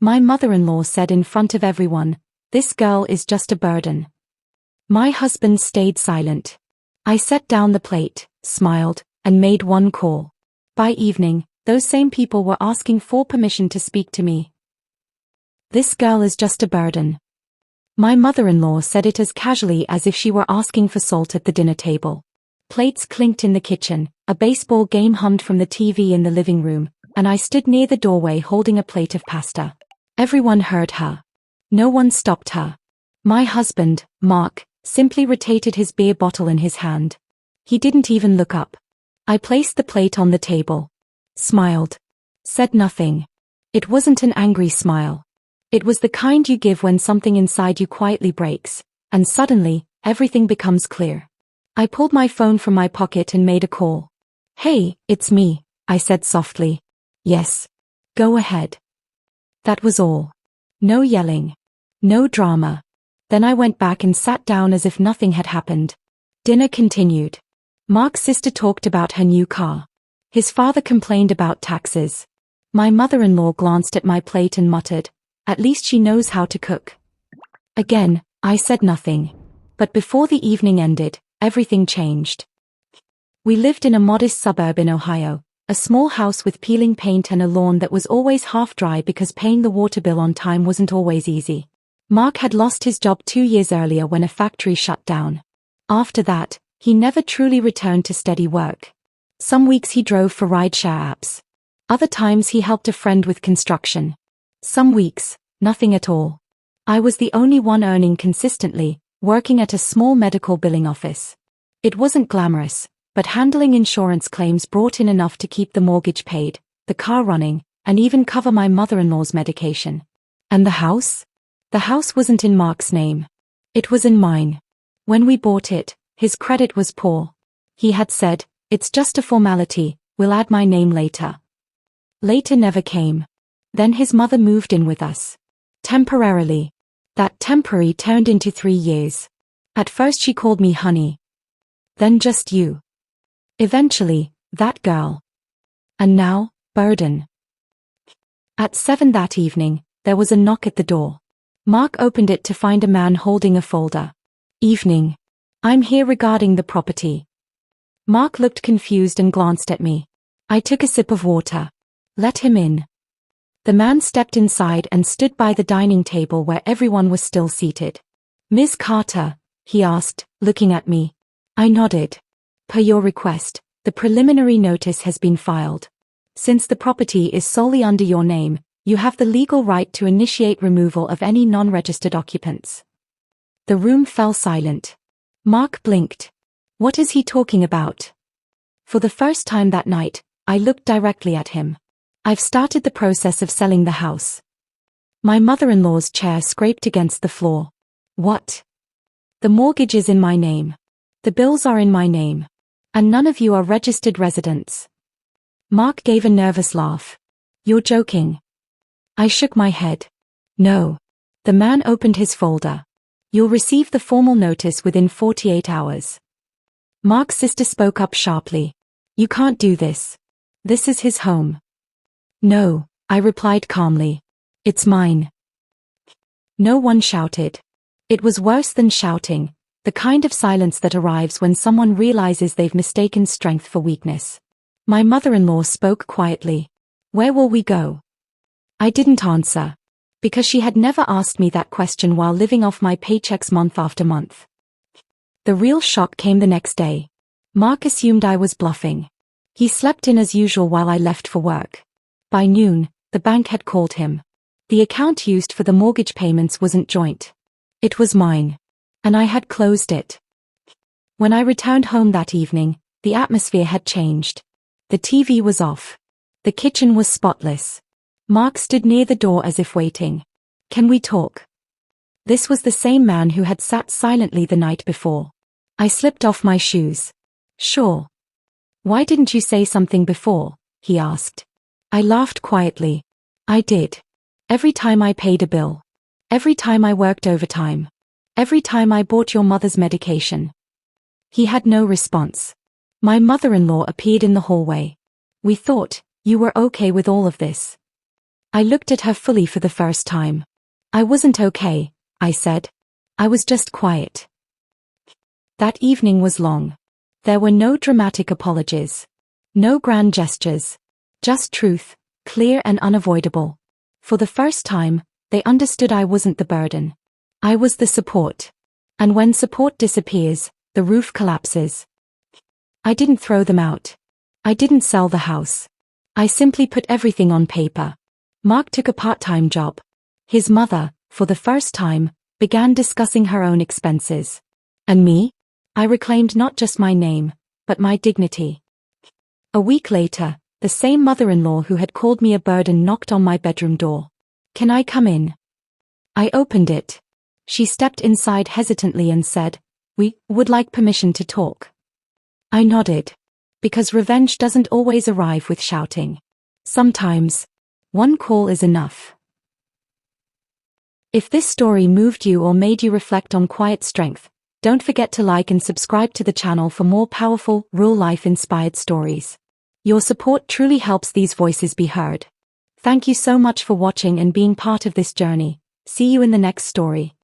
My mother-in-law said in front of everyone, "This girl is just a burden." My husband stayed silent. I set down the plate, smiled, and made one call. By evening, those same people were asking for permission to speak to me. "This girl is just a burden." My mother-in-law said it as casually as if she were asking for salt at the dinner table. Plates clinked in the kitchen, a baseball game hummed from the TV in the living room, and I stood near the doorway holding a plate of pasta. Everyone heard her. No one stopped her. My husband, Mark, simply rotated his beer bottle in his hand. He didn't even look up. I placed the plate on the table. Smiled. Said nothing. It wasn't an angry smile. It was the kind you give when something inside you quietly breaks, and suddenly, everything becomes clear. I pulled my phone from my pocket and made a call. "Hey, it's me," I said softly. "Yes. Go ahead." That was all. No yelling. No drama. Then I went back and sat down as if nothing had happened. Dinner continued. Mark's sister talked about her new car. His father complained about taxes. My mother-in-law glanced at my plate and muttered, "At least she knows how to cook." Again, I said nothing. But before the evening ended, everything changed. We lived in a modest suburb in Ohio, a small house with peeling paint and a lawn that was always half dry because paying the water bill on time wasn't always easy. Mark had lost his job 2 years earlier when a factory shut down. After that, he never truly returned to steady work. Some weeks he drove for rideshare apps. Other times he helped a friend with construction. Some weeks, nothing at all. I was the only one earning consistently, working at a small medical billing office. It wasn't glamorous, but handling insurance claims brought in enough to keep the mortgage paid, the car running, and even cover my mother-in-law's medication. And the house? The house wasn't in Mark's name. It was in mine. When we bought it, his credit was poor. He had said, "It's just a formality, we'll add my name later." Later never came. Then his mother moved in with us. Temporarily. That temporary turned into 3 years. At first she called me honey. Then just you. Eventually, that girl. And now, burden. At 7 that evening, there was a knock at the door. Mark opened it to find a man holding a folder. "Evening. I'm here regarding the property." Mark looked confused and glanced at me. I took a sip of water. Let him in. The man stepped inside and stood by the dining table where everyone was still seated. "Ms. Carter?" he asked, looking at me. I nodded. "Per your request, the preliminary notice has been filed. Since the property is solely under your name, you have the legal right to initiate removal of any non-registered occupants." The room fell silent. Mark blinked. What is he talking about? For the first time that night, I looked directly at him. "I've started the process of selling the house." My mother-in-law's chair scraped against the floor. "What?" "The mortgage is in my name. The bills are in my name. And none of you are registered residents." Mark gave a nervous laugh. "You're joking." I shook my head. "No." The man opened his folder. "You'll receive the formal notice within 48 hours. Mark's sister spoke up sharply. "You can't do this. This is his home." "No," I replied calmly. "It's mine." No one shouted. It was worse than shouting, the kind of silence that arrives when someone realizes they've mistaken strength for weakness. My mother-in-law spoke quietly. "Where will we go?" I didn't answer, because she had never asked me that question while living off my paychecks month after month. The real shock came the next day. Mark assumed I was bluffing. He slept in as usual while I left for work. By noon, the bank had called him. The account used for the mortgage payments wasn't joint. It was mine. And I had closed it. When I returned home that evening, the atmosphere had changed. The TV was off. The kitchen was spotless. Mark stood near the door as if waiting. "Can we talk?" This was the same man who had sat silently the night before. I slipped off my shoes. "Sure." "Why didn't you say something before?" he asked. I laughed quietly. "I did. Every time I paid a bill. Every time I worked overtime. Every time I bought your mother's medication." He had no response. My mother-in-law appeared in the hallway. "We thought you were okay with all of this." I looked at her fully for the first time. I wasn't okay, I said. I was just quiet. That evening was long. There were no dramatic apologies. No grand gestures. Just truth, clear and unavoidable. For the first time, they understood I wasn't the burden. I was the support. And when support disappears, the roof collapses. I didn't throw them out. I didn't sell the house. I simply put everything on paper. Mark took a part-time job. His mother, for the first time, began discussing her own expenses. And me? I reclaimed not just my name, but my dignity. A week later, the same mother-in-law who had called me a burden knocked on my bedroom door. "Can I come in?" I opened it. She stepped inside hesitantly and said, "We would like permission to talk." I nodded. Because revenge doesn't always arrive with shouting. Sometimes, one call is enough. If this story moved you or made you reflect on quiet strength, don't forget to like and subscribe to the channel for more powerful, real-life inspired stories. Your support truly helps these voices be heard. Thank you so much for watching and being part of this journey. See you in the next story.